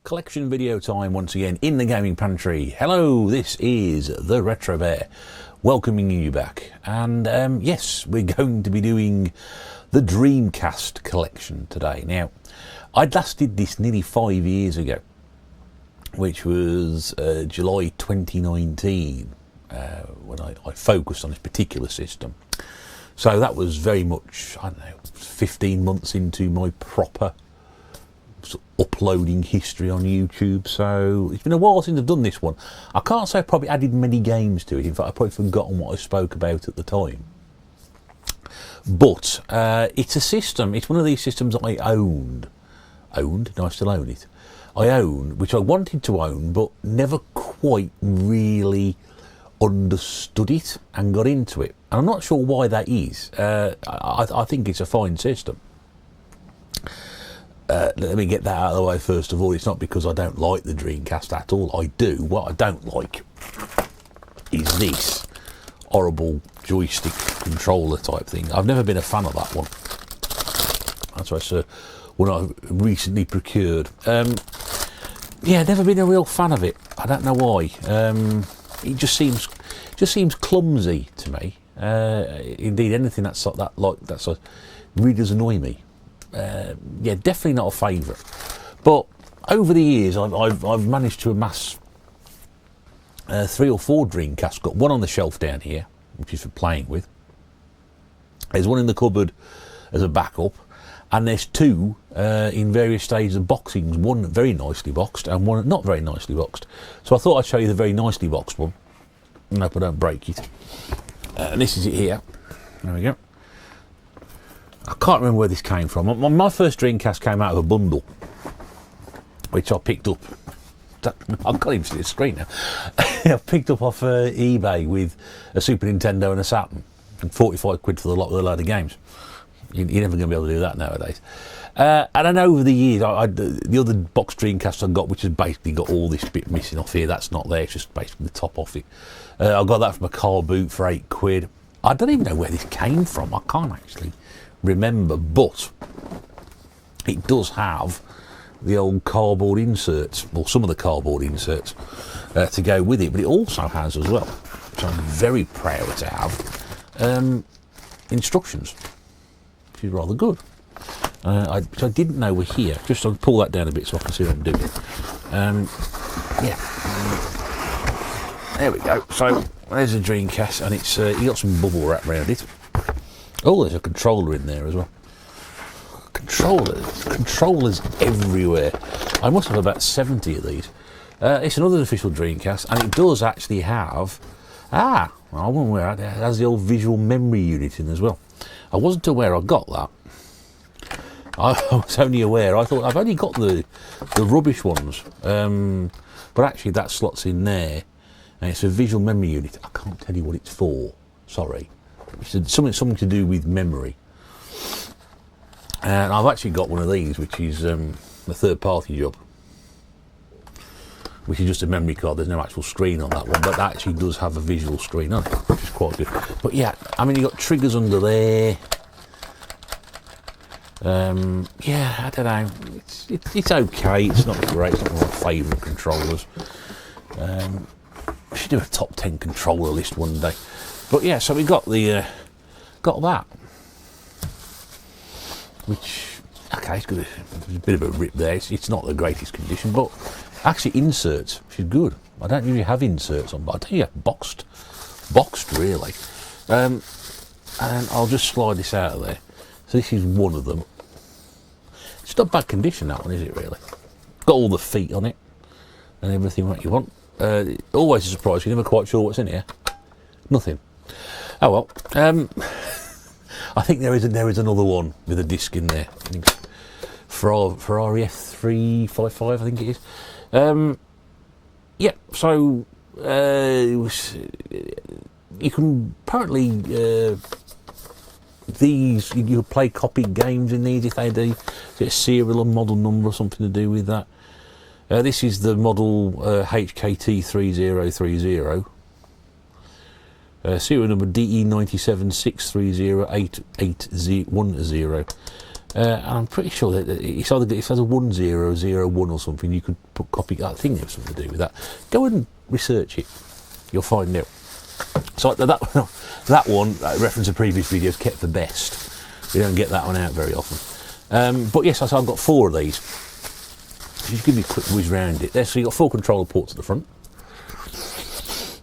Collection video time once again in the gaming pantry. Hello, this is the Retro Bear, welcoming you back. And yes, we're going to be doing the Dreamcast collection today. Now, I'd last did this nearly 5 years ago, which was July 2019, when I focused on this particular system. So that was very much, I don't know, 15 months into my proper uploading history on YouTube. So it's been a while since I've done this one. I can't say I probably added many games to it. In fact, I've probably forgotten what I spoke about at the time. But it's a system. It's one of these systems that I owned. And I still own it. I own, which I wanted to own, but never quite really understood it and got into it. And I'm not sure why that is. I think it's a fine system. Let me get that out of the way first of all. It's not because I don't like the Dreamcast at all. I do. What I don't like is this horrible joystick controller type thing. I've never been a fan of that one. That's why it's one I recently procured. Yeah, never been a real fan of it. I don't know why. It just seems clumsy to me. Indeed, anything that's like that really does annoy me. Yeah, definitely not a favourite. But over the years, I've managed to amass 3 or 4 Dreamcasts. Got one on the shelf down here, which is for playing with. There's one in the cupboard as a backup, and there's 2 in various stages of boxings. One very nicely boxed, and one not very nicely boxed. So I thought I'd show you the very nicely boxed one. I hope I don't break it. And this is it here. There we go. I can't remember where this came from. My first Dreamcast came out of a bundle, which I picked up. I can't even see the screen now. I picked up off eBay with a Super Nintendo and a Saturn, and 45 quid for the lot with a load of games. You're never going to be able to do that nowadays. And then over the years, the other box Dreamcast I got, which has basically got all this bit missing off here, that's not there, it's just basically the top off it. I got that from a car boot for 8 quid. I don't even know where this came from. I can't actually remember, but it does have the old cardboard inserts, or some of the cardboard inserts to go with it, but it also has as well, which I'm very proud to have, instructions, which is rather good, which I didn't know were here. Just I'll pull that down a bit so I can see what I'm doing. Yeah, there we go. So there's a Dreamcast, and it's you got some bubble wrap around it. Oh, there's a controller in there as well. Controllers everywhere. I must have about 70 of these. It's another official Dreamcast, and it does actually have... I wasn't aware it has the old visual memory unit in as well. I wasn't aware I got that. I was only aware, I thought I've only got the rubbish ones. But actually that slot's in there, and it's a visual memory unit. I can't tell you what it's for, sorry. It's something to do with memory. And I've actually got one of these, which is a third-party job, which is just a memory card. There's no actual screen on that one, but that actually does have a visual screen on it, which is quite good. But yeah, I mean, you've got triggers under there. Yeah, I don't know. It's okay. It's not great. It's not one of my favourite controllers. We should do a top 10 controller list one day. But yeah, so we got got that, which, okay, it's got a bit of a rip there. It's not the greatest condition, but actually inserts, which is good. I don't usually have inserts on, but I don't usually have boxed really. And I'll just slide this out of there. So this is one of them. It's not bad condition, that one, is it really? Got all the feet on it and everything that you want. Always a surprise, you're never quite sure what's in here. Nothing. Oh well. I think there is another one with a disc in there. I think Ferrari F355, I think it is. Yeah. So you can apparently these you play copied games in these if they do. Is it a serial or model number or something to do with that? This is the model HKT 3030. Serial number DE976308810. And I'm pretty sure that it's either it has a 1001 or something. You could copy that thing. There was something to do with that. Go and research it. You'll find out. So that one, reference to previous videos, kept for best. We don't get that one out very often. But yes, I've got 4 of these. Just give me a quick whiz round it. There, so you've got 4 controller ports at the front.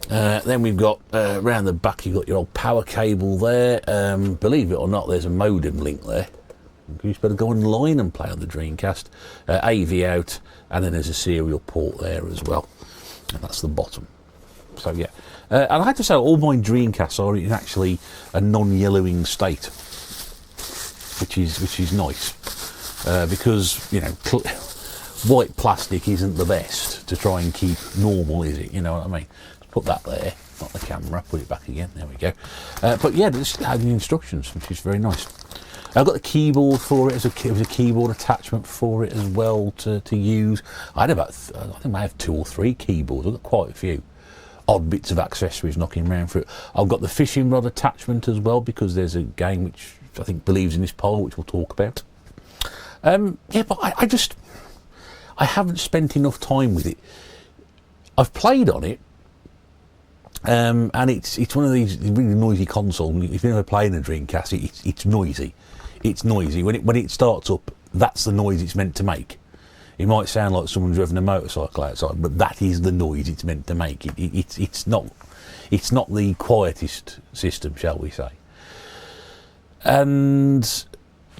Then we've got round the back. You've got your old power cable there. Believe it or not, there's a modem link there. You just better go online and play on the Dreamcast. AV out, and then there's a serial port there as well, and that's the bottom. So yeah, and I have to say, all my Dreamcasts are in actually a non-yellowing state, which is nice, because you know white plastic isn't the best to try and keep normal, is it? You know what I mean? Put that there, not the camera. Put it back again. There we go. But yeah, just had the instructions, which is very nice. I've got the keyboard for it. There was a keyboard attachment for it as well to use. I had about, I think I have 2 or 3 keyboards. I've got quite a few odd bits of accessories knocking around for it. I've got the fishing rod attachment as well, because there's a game which I think believes in this pole, which we'll talk about. Yeah, but I haven't spent enough time with it. I've played on it, and it's one of these really noisy consoles. If you've never played a Dreamcast, it's noisy. It's noisy. When it starts up, that's the noise it's meant to make. It might sound like someone's driven a motorcycle outside, but that is the noise it's meant to make. It's not the quietest system, shall we say. And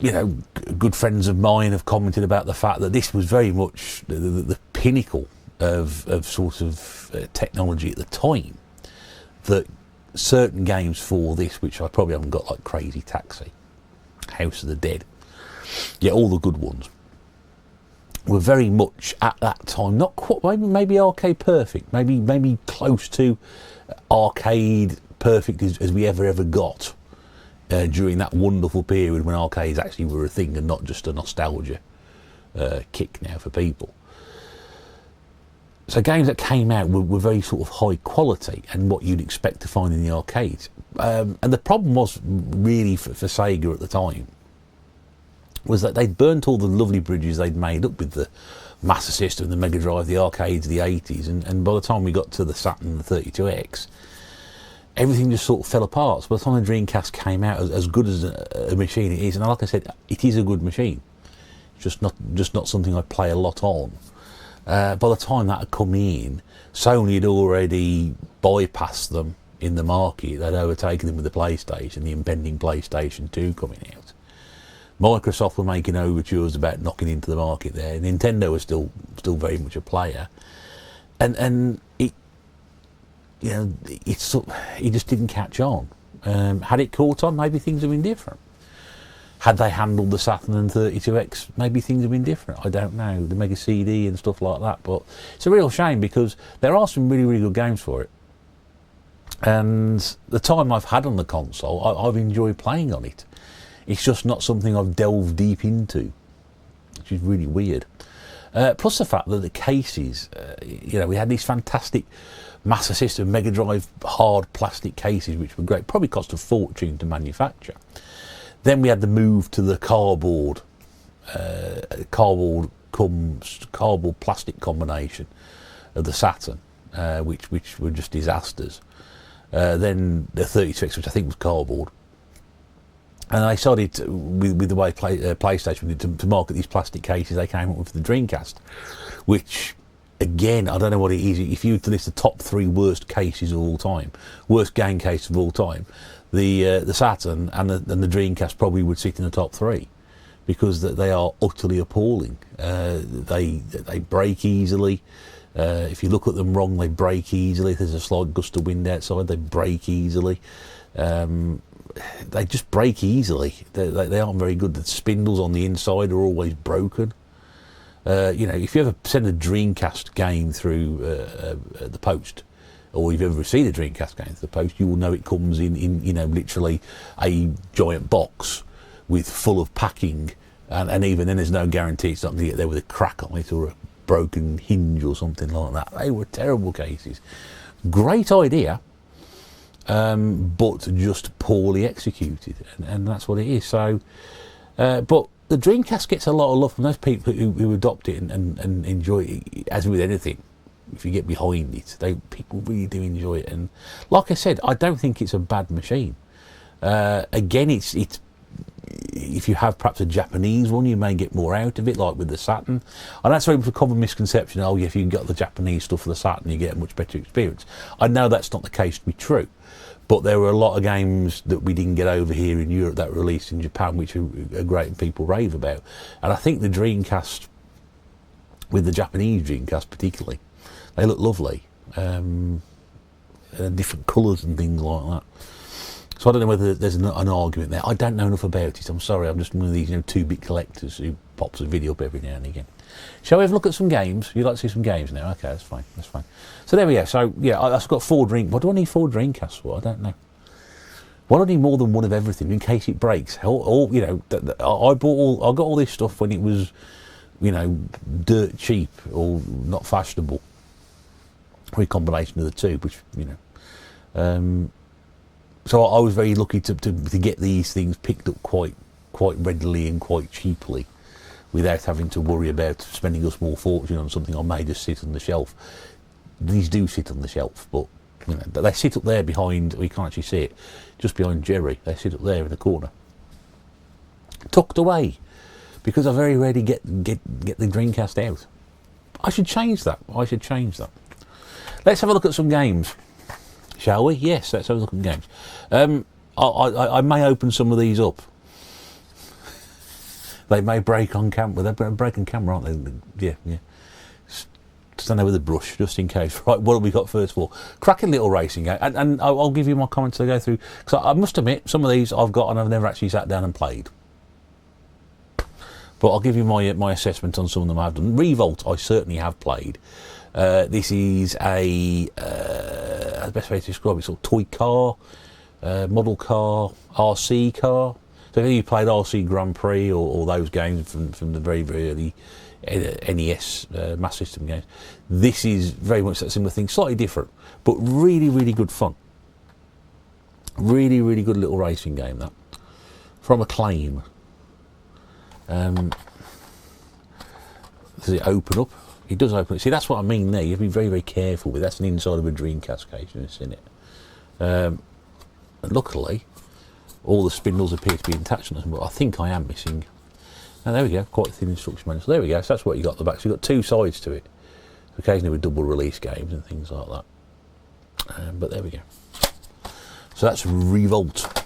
you know, good friends of mine have commented about the fact that this was very much the pinnacle of sort of technology at the time. That certain games for this, which I probably haven't got, like Crazy Taxi, House of the Dead, yeah, all the good ones, were very much at that time, not quite, maybe arcade perfect, maybe close to arcade perfect as we ever got during that wonderful period when arcades actually were a thing and not just a nostalgia kick now for people. So games that came out were very sort of high quality and what you'd expect to find in the arcades. And the problem was really for Sega at the time was that they'd burnt all the lovely bridges they'd made up with the Master System, the Mega Drive, the arcades, the 80s, and by the time we got to the Saturn and the 32X, everything just sort of fell apart. So by the time the Dreamcast came out, as good as a machine it is, and like I said, it is a good machine. It's just not something I play a lot on. By the time that had come in, Sony had already bypassed them in the market. They'd overtaken them with the PlayStation, the impending PlayStation 2 coming out. Microsoft were making overtures about knocking into the market there. Nintendo was still very much a player, and it, you know, it just didn't catch on. Had it caught on, maybe things would have been different. Had they handled the Saturn and 32X, maybe things have been different. I don't know, the Mega CD and stuff like that. But it's a real shame because there are some really, really good games for it. And the time I've had on the console, I've enjoyed playing on it. It's just not something I've delved deep into, which is really weird. Plus the fact that the cases, you know, we had these fantastic Master System Mega Drive hard plastic cases, which were great. Probably cost a fortune to manufacture. Then we had the move to the cardboard plastic combination of the Saturn, which were just disasters. Then the 32X, which I think was cardboard. And they started with the way PlayStation did to market these plastic cases they came up with the Dreamcast, which, again, I don't know what it is. If you were to list the top 3 worst cases of all time, worst game cases of all time, the Saturn and the Dreamcast probably would sit in the top 3 because they are utterly appalling. They break easily. If you look at them wrong, they break easily. If there's a slight gust of wind outside, they break easily. They just break easily. They aren't very good. The spindles on the inside are always broken. You know, if you ever send a Dreamcast game through the post, or you've ever received a Dreamcast game through the post, you will know it comes in you know, literally a giant box with full of packing, and even then there's no guarantee it's not going to get there with a crack on it or a broken hinge or something like that. They were terrible cases. Great idea. But just poorly executed, and that's what it is. So, but the Dreamcast gets a lot of love from those people who adopt it and enjoy it. As with anything, if you get behind it, people really do enjoy it. And like I said, I don't think it's a bad machine. Again, it's if you have perhaps a Japanese one, you may get more out of it, like with the Saturn. And that's very much a common misconception. Oh, yeah, if you get the Japanese stuff for the Saturn, you get a much better experience. I know that's not the case to be true, but there were a lot of games that we didn't get over here in Europe that were released in Japan, which are great and people rave about. And I think the Dreamcast, with the Japanese Dreamcast particularly, they look lovely. Different colours and things like that. So I don't know whether there's an argument there. I don't know enough about it. I'm sorry. I'm just one of these 2-bit collectors who pops a video up every now and again. Shall we have a look at some games? You'd like to see some games now? Okay, that's fine. That's fine. So there we go. So yeah, I've got 4 What do I need 4 Dreamcasts for? I don't know. Why do I need more than one of everything in case it breaks? I got all this stuff when it was, dirt cheap or not fashionable. Or a combination of the two, which So I was very lucky to get these things picked up quite readily and quite cheaply, without having to worry about spending a small fortune on something I may just sit on the shelf. These do sit on the shelf, but they sit up there behind. We can't actually see it, just behind Jerry. They sit up there in the corner, tucked away, because I very rarely get the Dreamcast out. I should change that. Let's have a look at some games. Shall we? Yes, let's have a look at games. I may open some of these up. They may break on camera. They're breaking camera, aren't they? Yeah. Stand there with a brush, just in case. Right, what have we got first of all? Cracking little racing game. And I'll give you my comments as I go through. Because I must admit, some of these I've got and I've never actually sat down and played. But I'll give you my assessment on some of them I've done. Revolt, I certainly have played. This is the best way to describe it, sort of toy car, model car, RC car. So if you played RC Grand Prix or those games from the very, very early NES Master System games, this is very much that similar thing, slightly different, but really, really good fun. Really, really good little racing game, that. From Acclaim. Does it open up? It does open. See, that's what I mean there. You have to be very, very careful with. That's an inside of a Dreamcast case, and it's in it. And luckily, all the spindles appear to be attached on them, but I think I am missing. Oh, there we go. Quite a thin instruction manual. So there we go. So that's what you got at the back. So you've got 2 sides to it. Occasionally with double release games and things like that. But there we go. So that's Revolt.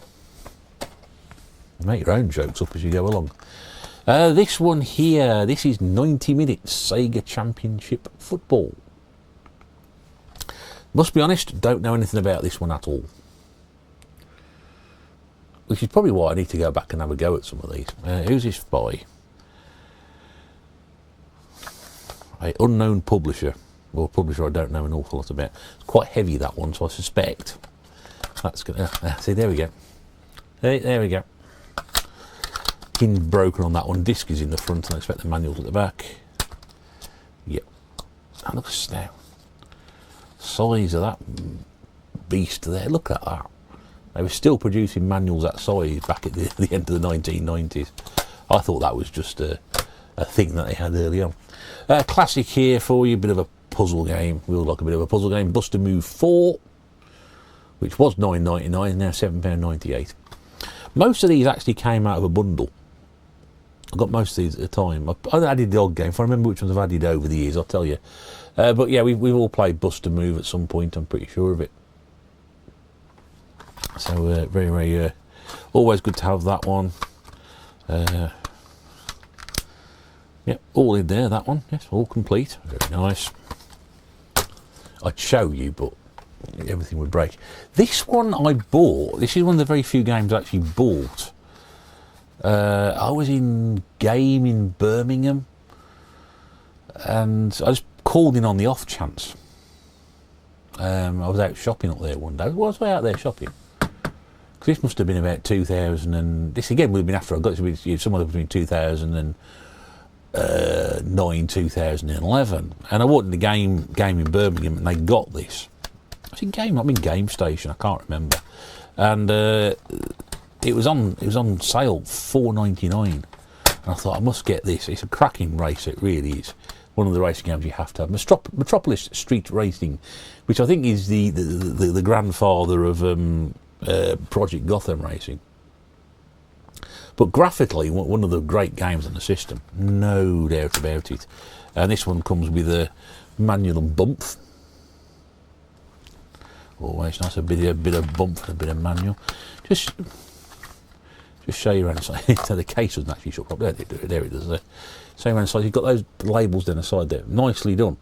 Make your own jokes up as you go along. This one here, this is 90 minutes Sega Championship Football. Must be honest, don't know anything about this one at all. Which is probably why I need to go back and have a go at some of these. Who's this by? An unknown publisher. Or a publisher I don't know an awful lot about. It's quite heavy, that one, so I suspect that's going to... see, there we go. There we go. Hinge broken on that one. Disc is in the front, and I expect the manual's at the back. Yep. And look at now. Size of that beast there. Look at that. They were still producing manuals that size back at the end of the 1990s. I thought that was just a thing that they had early on. Classic here for you, bit of a puzzle game. We all like a bit of a puzzle game. Bust a Move 4, which was $9.99, now £7.98. Most of these actually came out of a bundle. I got most of these at a time. I added the odd game. If I remember which ones I've added over the years, I'll tell you. But yeah, we've all played Bust a Move at some point, I'm pretty sure of it. So very, very, always good to have that one. Yep, all in there, that one. Yes, all complete. Very nice. I'd show you, but everything would break. This one I bought. This is one of the very few games I actually bought. I was in Game in Birmingham, and I just called in on the off chance. I was out shopping up there one day. Was I out there shopping? Because this must have been about 2000, and this again would have been after I got to be somewhere between 2009, 2011, and I walked in the game in Birmingham, and they got this. I think Game Station. I can't remember, and it was on sale $4.99. And I thought, I must get this. It's a cracking race, it really is. One of the racing games you have to have. Metropolis Street Racing, which I think is the grandfather of Project Gotham Racing. But graphically, one of the great games on the system, no doubt about it. And this one comes with a manual and bump. Always nice, a bit of bump and a bit of manual. Just show you around the side. So the case doesn't actually shut up. There it does. Show you around the side. You've got those labels down the side there. Nicely done.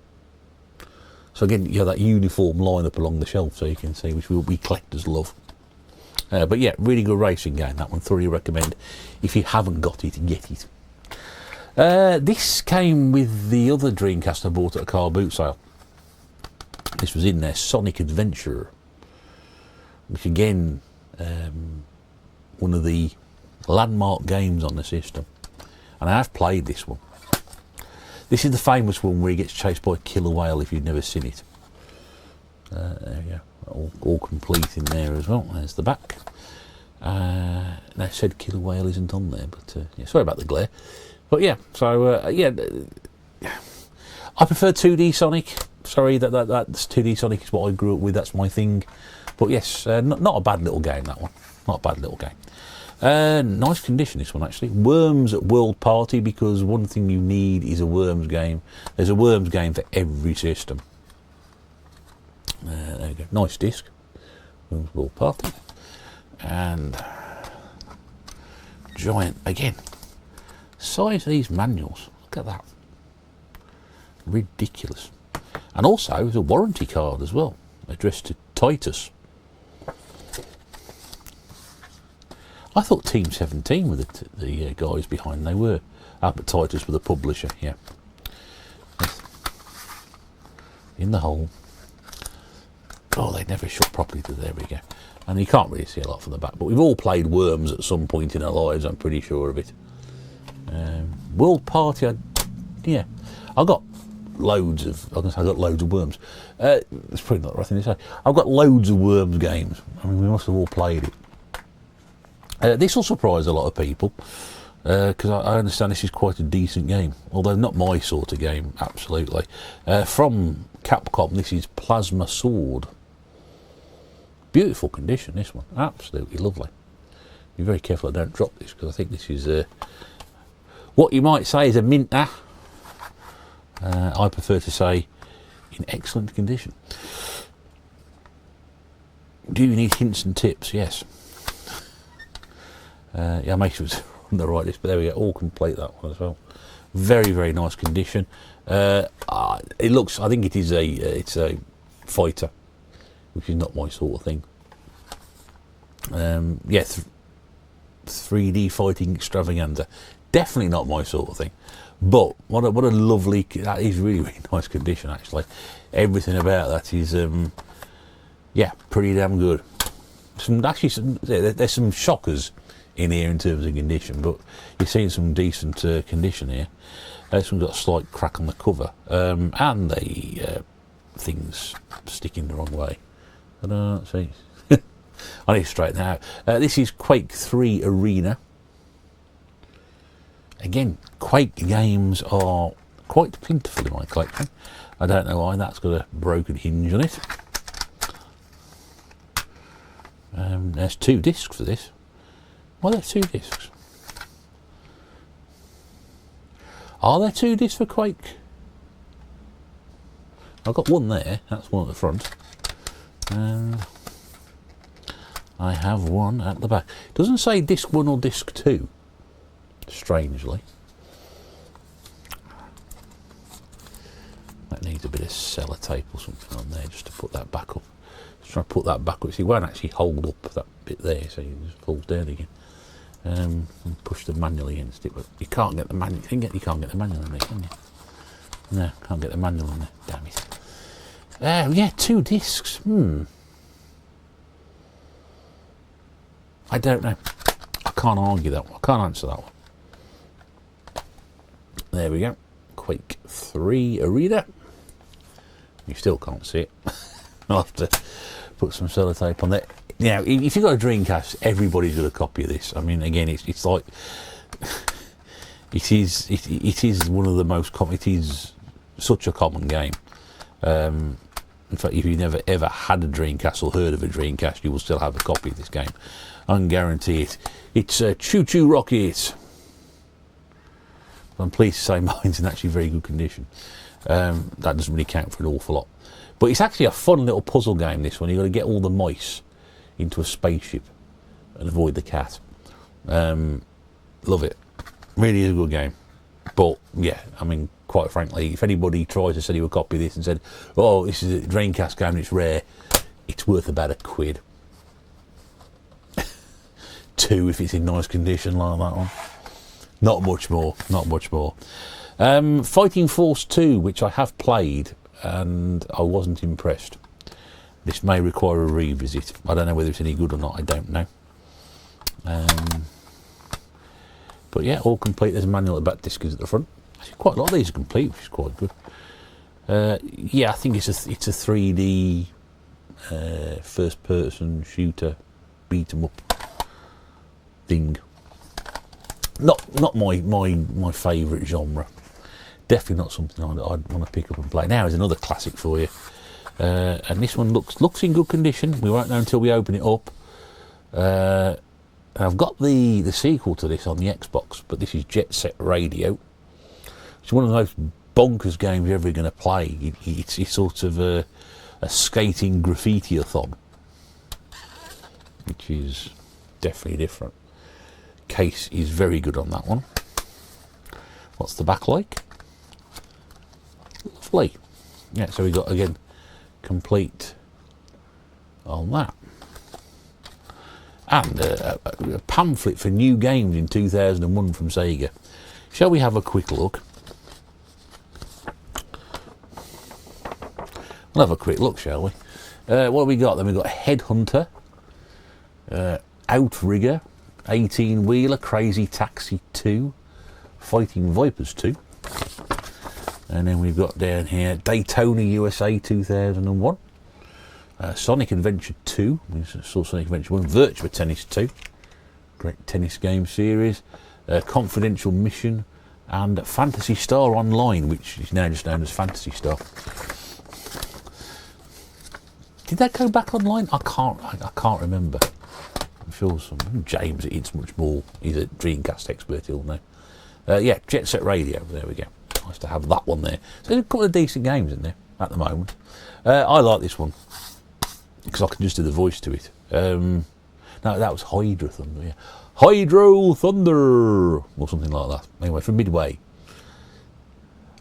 So again, you have that uniform line up along the shelf so you can see, which we collectors love. But yeah, really good racing game, that one. Thoroughly recommend. If you haven't got it, get it. This came with the other Dreamcast I bought at a car boot sale. This was in there, Sonic Adventure, which again, one of the landmark games on the system. And I have played this one. This is the famous one where he gets chased by a killer whale, if you've never seen it. There we go. All complete in there as well. There's the back. They said killer whale isn't on there, but yeah, sorry about the glare. But yeah, so yeah, I prefer 2D Sonic. Sorry, that's 2D Sonic is what I grew up with. That's my thing. But yes, not a bad little game, that one. Not a bad little game. Nice condition, this one actually. Worms at World Party, because one thing you need is a Worms game. There's a Worms game for every system. There we go. Nice disc. Worms World Party. And giant again. Size of these manuals. Look at that. Ridiculous. And also there's a warranty card as well, addressed to Titus. I thought Team 17 were the guys behind. They were. But Titus were the publisher. Yeah. In the hole. Oh, they never shut properly. There we go. And you can't really see a lot from the back. But we've all played Worms at some point in our lives. I'm pretty sure of it. World Party. Yeah, I got loads of. I got loads of Worms. It's probably not the right thing to say. I've got loads of Worms games. I mean, we must have all played it. This will surprise a lot of people because I understand this is quite a decent game, although not my sort of game. Absolutely. From Capcom, this is Plasma Sword. Beautiful condition, this one. Absolutely lovely. Be very careful I don't drop this, because I think this is what you might say is a minter. I prefer to say in excellent condition. Do you need hints and tips? Yes. Yeah, make sure it's on the right list, but there we go, all complete, that one as well. Very, very nice condition. It looks, I think it is it's a fighter, which is not my sort of thing. Yeah, 3D fighting extravaganza, definitely not my sort of thing. But what a lovely, that is really, really nice condition actually. Everything about that is yeah, pretty damn good. There's some shockers in here in terms of condition, but you're seeing some decent condition here. This one's got a slight crack on the cover, and the things sticking the wrong way. I don't see. I need to straighten that out. This is Quake 3 Arena. Again, Quake games are quite plentiful in my collection. I don't know why. That's got a broken hinge on it. There's 2 discs for this. Why are there 2 discs? Are there 2 discs for Quake? I've got one there. That's one at the front. I have one at the back. It doesn't say disc 1 or disc 2. Strangely. That needs a bit of sellotape or something on there just to put that back up. Just try to put that back up. See, it won't actually hold up that bit there, so it just falls down again. And push the manual against it, but you can't get the manual. You can't get the manual in there, can you? No, can't get the manual in there. Damn it. Yeah, 2 discs. I don't know. I can't argue that one. I can't answer that one. There we go. Quake 3 Arena. You still can't see it. I'll have to put some sellotape on there. Now, if you've got a Dreamcast, everybody's got a copy of this. I mean, again, it's like It is one of the most common. It is such a common game. In fact, if you've never ever had a Dreamcast or heard of a Dreamcast, you will still have a copy of this game. I can guarantee it. It's Cho Cho Rocket. I'm pleased to say mine's in actually very good condition. That doesn't really count for an awful lot. But it's actually a fun little puzzle game, this one. You've got to get all the mice into a spaceship and avoid the cat. Love it. Really is a good game. But, yeah, I mean, quite frankly, if anybody tries to sell you a copy of this and said, oh, this is a Dreamcast game and it's rare, it's worth about £1. £2 if it's in nice condition like that one. Not much more, not much more. Fighting Force 2, which I have played, and I wasn't impressed. This may require a revisit. I don't know whether it's any good or not, I don't know. But yeah, all complete. There's a manual at the back, discs at the front. Actually, quite a lot of these are complete, which is quite good. Yeah, I think it's a 3D first-person shooter, beat-em-up thing. Not my favourite genre. Definitely not something I'd want to pick up and play. Now is another classic for you, and this one looks in good condition. We won't know until we open it up. I've got the sequel to this on the Xbox, but this is Jet Set Radio. It's one of the most bonkers games you're ever going to play. It's sort of a skating graffiti-a-thon, which is definitely different. Case is very good on that one. What's the back like? Lovely. Yeah, so we got, again, complete on that. And a pamphlet for new games in 2001 from Sega. Shall we have a quick look? We'll have a quick look, shall we? What have we got then? We've got Headhunter, Outrigger, 18-Wheeler, Crazy Taxi 2, Fighting Vipers 2. And then we've got down here Daytona USA 2001. Sonic Adventure 2, we saw Sonic Adventure 1, Virtua Tennis 2, great tennis game series, Confidential Mission, and Phantasy Star Online, which is now just known as Phantasy Star. Did that go back online? I can't remember. I'm sure James, it's much more. He's a Dreamcast expert, he'll know. Yeah, Jet Set Radio. There we go. Nice to have that one there. So there's a couple of decent games in there at the moment. I like this one because I can just do the voice to it. No, that was Hydro Thunder. Yeah, Hydro Thunder or something like that. Anyway, from Midway.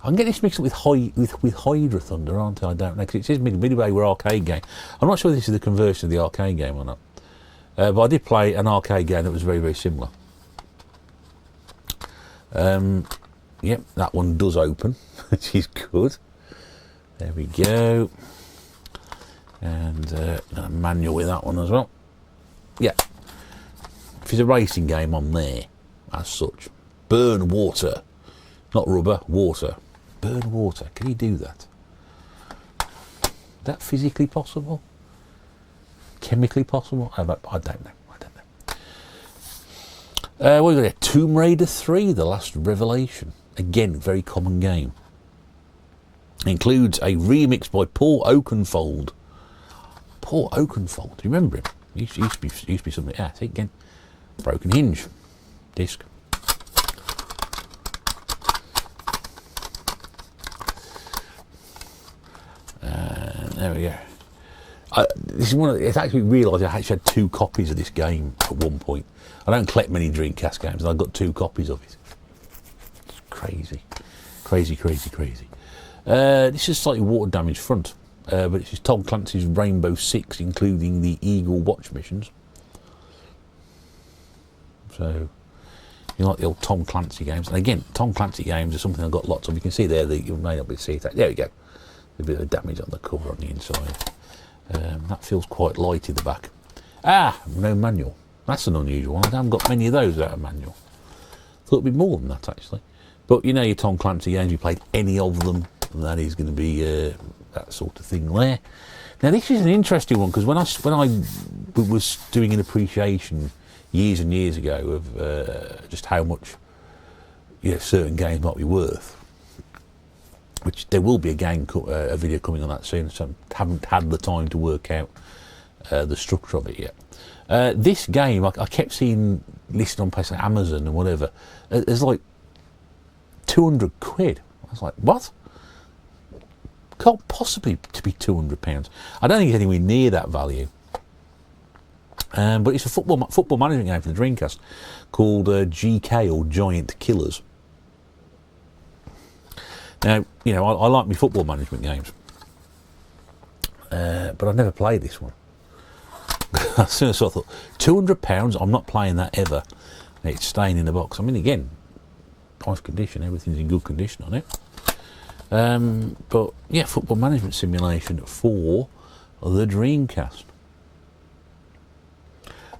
I can get this mixed up with Hydro Thunder, aren't I? I don't know, because it says Midway were arcade game. I'm not sure this is the conversion of the arcade game or not. But I did play an arcade game that was very, very similar. Yep, that one does open, which is good. There we go. And a manual with that one as well. Yeah. If it's a racing game, I'm there, as such. Burn water. Not rubber, water. Burn water. Can you do that? Is that physically possible? Chemically possible? I don't know. What have we got here? Tomb Raider 3, The Last Revelation. Again, very common game. Includes a remix by Paul Oakenfold. Paul Oakenfold, do you remember him? He used to be something. Yeah, see again. Broken hinge. Disc. There we go. This is it's actually realised I actually had 2 copies of this game at one point. I don't collect many Dreamcast games, and I've got 2 copies of it. It's crazy. This is slightly water damaged front, but this is Tom Clancy's Rainbow Six, including the Eagle Watch missions. So, you like the old Tom Clancy games. And again, Tom Clancy games are something I've got lots of. You can see there that you may not be able to see it. There we go. A bit of damage on the cover on the inside. That feels quite light in the back. No manual. That's an unusual one. I haven't got many of those out of manual. Thought it'd be more than that, actually. But you know your Tom Clancy games, you played any of them, and that is going to be that sort of thing there. Now this is an interesting one, because when I was doing an appreciation years and years ago of just how much certain games might be worth. Which there will be a video coming on that soon, so I haven't had the time to work out the structure of it yet. This game, I kept seeing listed on places like Amazon and whatever. It's like 200 quid. I was like, what? Can't possibly to be £200. I don't think it's anywhere near that value. But it's a football management game for the Dreamcast called GK, or Giant Killers. Now, I like my football management games, but I've never played this one. As soon as I thought, £200, I'm not playing that ever. It's staying in the box. I mean, again, nice condition, everything's in good condition on it. But yeah, football management simulation for the Dreamcast.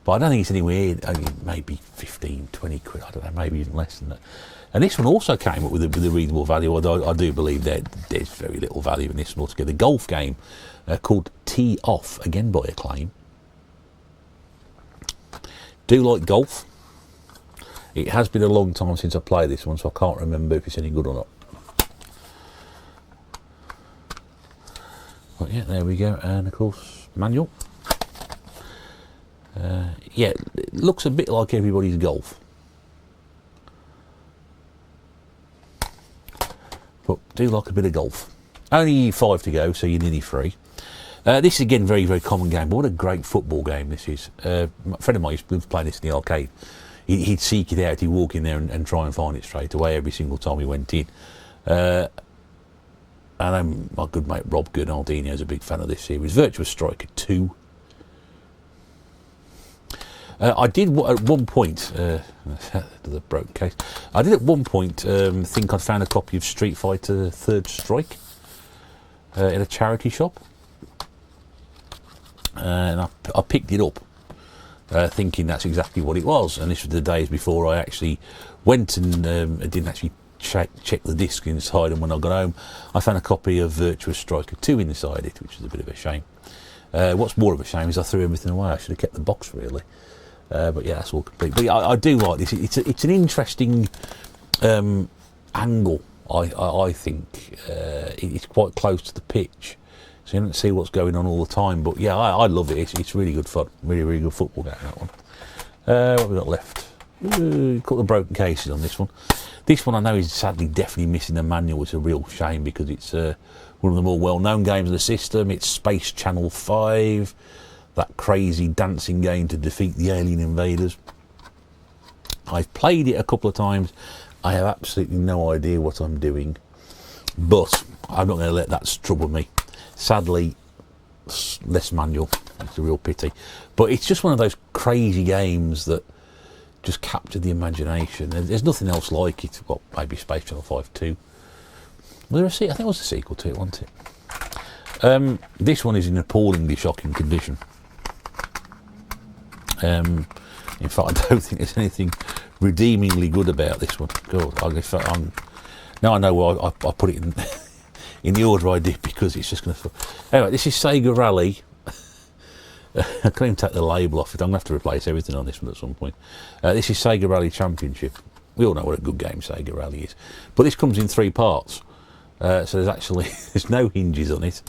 But I don't think it's anywhere, maybe 15, 20 quid, I don't know, maybe even less than that. And this one also came up with a reasonable value, although I do believe that there's very little value in this one altogether. A golf game called Tee Off, again by Acclaim. Do like golf. It has been a long time since I played this one, so I can't remember if it's any good or not. But yeah, there we go, and of course, manual. Yeah, it looks a bit like everybody's golf. But do like a bit of golf. Only 5 to go, so you're nearly free. This is again very, very common game, but what a great football game this is. A friend of mine used to play this in the arcade. He'd seek it out, he'd walk in there and try and find it straight away every single time he went in. And my good mate Rob Goodaldini is a big fan of this series. Virtua Striker 2. I did at one point, the broken case, I did at one point think I'd found a copy of Street Fighter Third Strike in a charity shop. And I picked it up thinking that's exactly what it was. And this was the days before I actually went and I didn't actually check the disc inside, and when I got home I found a copy of Virtua Striker 2 inside it, which was a bit of a shame. What's more of a shame is I threw everything away. I should have kept the box really. But yeah, that's all complete. But yeah, I do like this. It's an interesting angle. I think it's quite close to the pitch, so you don't see what's going on all the time. But yeah, I love it. It's really good fun. Really, really good football game, that one. What have we got left? Got the broken cases on this one. This one I know is sadly definitely missing a manual. It's a real shame because it's one of the more well-known games of the system. It's Space Channel 5. That crazy dancing game to defeat the alien invaders. I've played it a couple of times. I have absolutely no idea what I'm doing, but I'm not going to let that trouble me. Sadly, less manual. It's a real pity. But it's just one of those crazy games that just captured the imagination. There's nothing else like it. Well, maybe Space Channel 5 2. Was there a sequel? I think it was a sequel to it, wasn't it? This one is in appallingly shocking condition. In fact, I don't think there's anything redeemingly good about this one. God, now I know why I put it in the order I did, because it's just going to. Anyway, this is Sega Rally. I can't even take the label off it. I'm going to have to replace everything on this one at some point. This is Sega Rally Championship. We all know what a good game Sega Rally is, but this comes in 3 parts. So there's no hinges on it.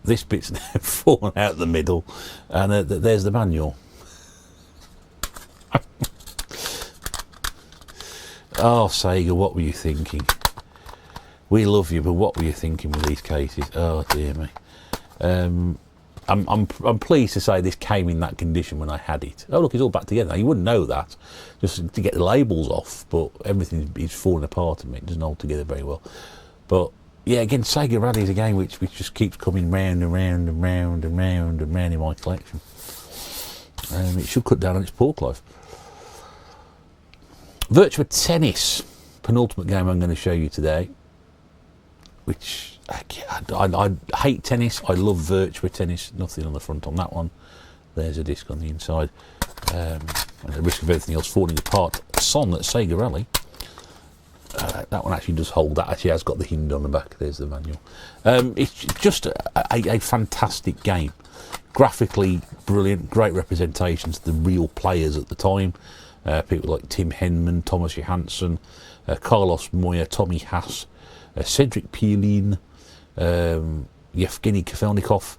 This bit's now fallen out the middle, and there's the manual. Oh, Sega, what were you thinking? We love you, but what were you thinking with these cases? Oh dear me. I'm pleased to say this came in that condition when I had it. Oh look, it's all back together. Now, you wouldn't know that just to get the labels off, but everything is falling apart and it doesn't hold together very well. But yeah, again, Sega Rally is a game which just keeps coming round and round and round and round and round in my collection. It should cut down on its pork life. Virtua Tennis, penultimate game I'm going to show you today. Which, I hate tennis, I love Virtua Tennis. Nothing on the front on that one. There's a disc on the inside. And the risk of everything else falling apart. Son at Sega Rally. That one actually does hold. That actually has got the hinge on the back. There's the manual. It's just a fantastic game. Graphically brilliant, great representations of the real players at the time. People like Tim Henman, Thomas Johansson, Carlos Moya, Tommy Haas, Cedric Pielin, Yevgeny Kafelnikov,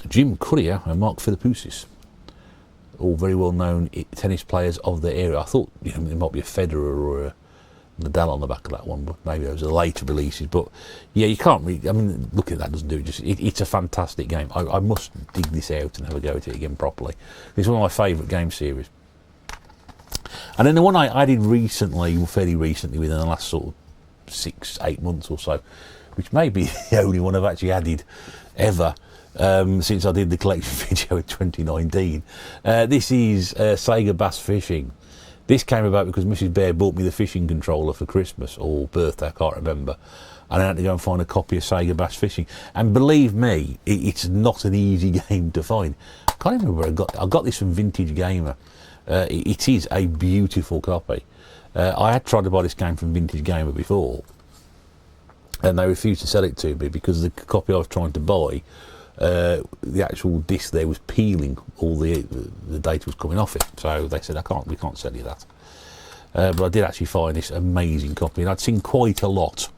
Jim Courier and Mark Philippoussis. All very well known tennis players of the era. I thought there might be a Federer or a Nadal on the back of that one, but maybe those are later releases. But yeah, you can't really, I mean, look at that, doesn't do it. It's a fantastic game. I must dig this out and have a go at it again properly. It's one of my favourite game series. And then the one I did recently, fairly recently, within the last sort of 6-8 months or so, which may be the only one I've actually added ever since I did the collection video in 2019. This is Sega Bass Fishing. This came about because Mrs. Bear bought me the fishing controller for Christmas or birthday, I can't remember. And I had to go and find a copy of Sega Bass Fishing. And believe me, it's not an easy game to find. I can't remember where I got this from Vintage Gamer. It is a beautiful copy. I had tried to buy this game from Vintage Gamer before, and they refused to sell it to me because the copy I was trying to buy, the actual disc there was peeling, all the data was coming off it. So they said, we can't sell you that. But I did actually find this amazing copy, and I'd seen quite a lot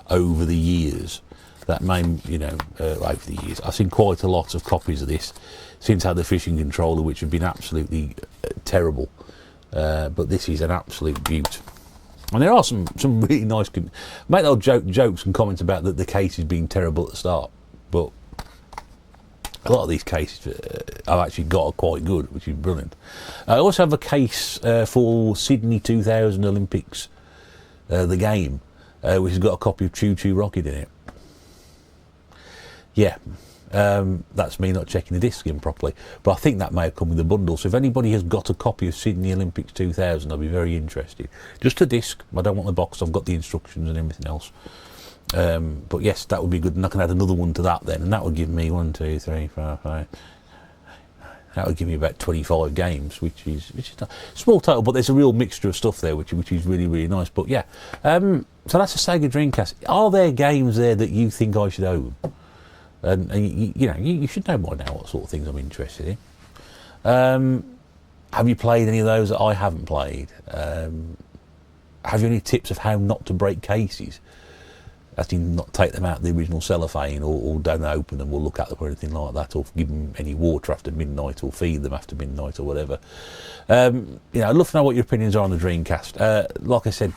over the years. Over the years, I've seen quite a lot of copies of this since I had the fishing controller, which have been absolutely terrible. But this is an absolute beaut. And there are some really nice, make they'll jokes and comments about the cases being terrible at the start, but a lot of these cases I've actually got quite good, which is brilliant. I also have a case for Sydney 2000 Olympics, the game, which has got a copy of Cho Cho Rocket in it. Yeah, that's me not checking the disc in properly, but I think that may have come with a bundle. So if anybody has got a copy of Sydney Olympics 2000, I'll be very interested. Just a disc, I don't want the box, I've got the instructions and everything else. But yes, that would be good, and I can add another one to that then, and that would give me 1, 2, 3, 4, 5. That would give me about 25 games, which is not small total, but there's a real mixture of stuff there, which is really, really nice. But yeah, so that's a Sega Dreamcast. Are there games there that you think I should own? And you should know by now what sort of things I'm interested in. Have you played any of those that I haven't played? Have you any tips of how not to break cases? As in, not take them out of the original cellophane, or don't open them, or look at them, or anything like that, or give them any water after midnight, or feed them after midnight, or whatever. I'd love to know what your opinions are on the Dreamcast. Like I said,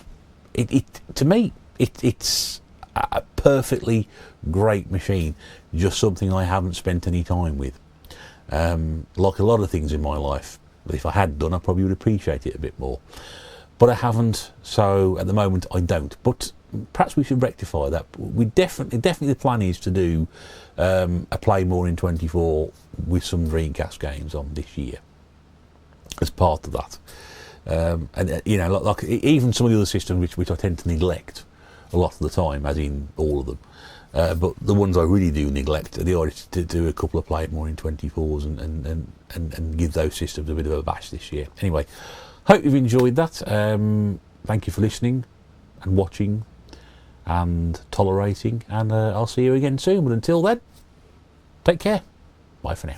to me, it's a perfectly great machine, just something I haven't spent any time with. Like a lot of things in my life, but if I had done, I probably would appreciate it a bit more. But I haven't, so at the moment I don't. But perhaps we should rectify that. We definitely the plan is to do a Play More in 24 with some Dreamcast games on this year as part of that. Like even some of the other systems which I tend to neglect a lot of the time, as in all of them. But the ones I really do neglect are the idea to do a couple of Play It More in 24s and give those systems a bit of a bash this year. Anyway, hope you've enjoyed that. Thank you for listening and watching and tolerating, and I'll see you again soon. But until then, take care. Bye for now.